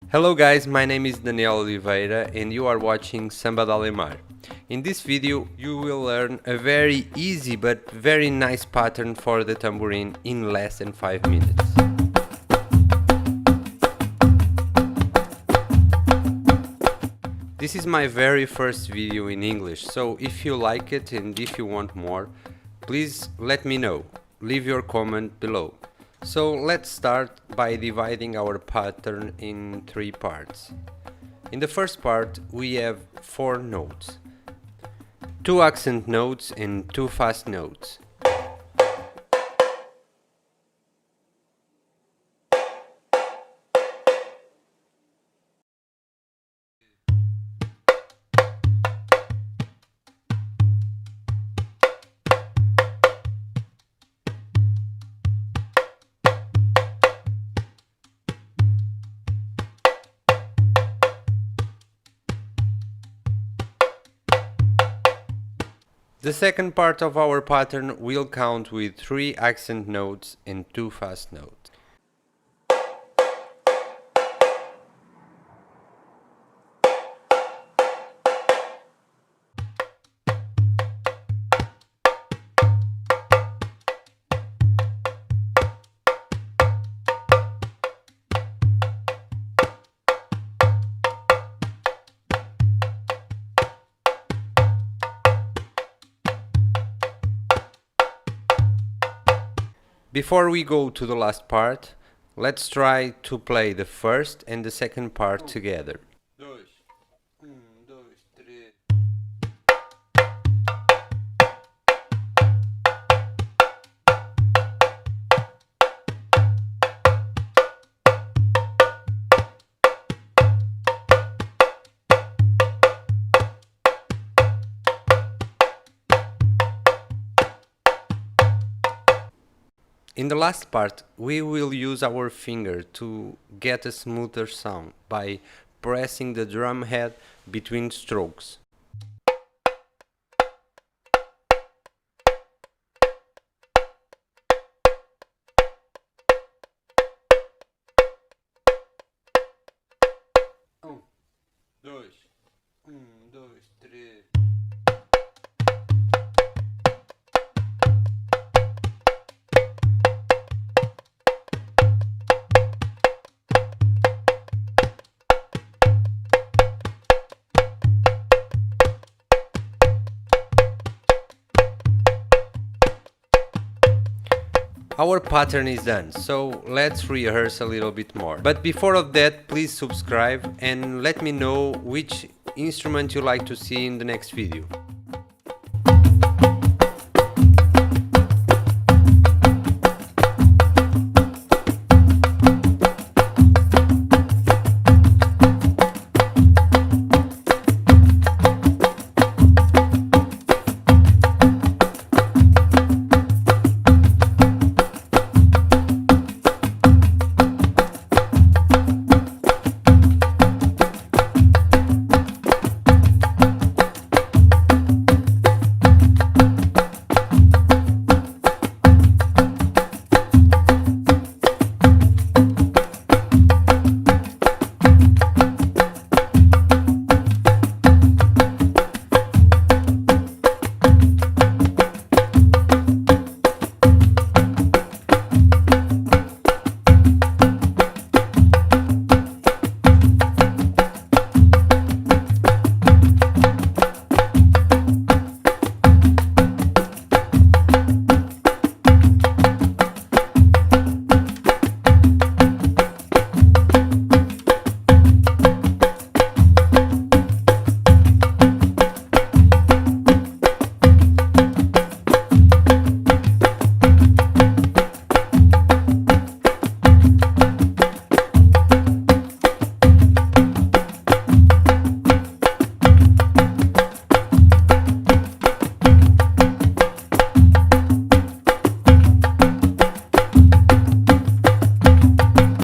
Hello guys, my name is Daniel Oliveira and you are watching Sambaalemmar. In this video you will learn a very easy but very nice pattern for the tambourine in less than 5 minutes. This is my very first video in English, so if you like it and if you want more, please let me know. Leave your comment below. So let's start by dividing our pattern in 3 parts. In the first part we have 4 notes, 2 accent notes and 2 fast notes. The second part of our pattern will count with 3 accent notes and 2 fast notes. Before we go to the last part, let's try to play the first and the second part together. In the last part, we will use our finger to get a smoother sound by pressing the drum head between strokes. Our pattern is done, so let's rehearse a little bit more. But before of that, please subscribe and let me know which instrument you like to see in the next video.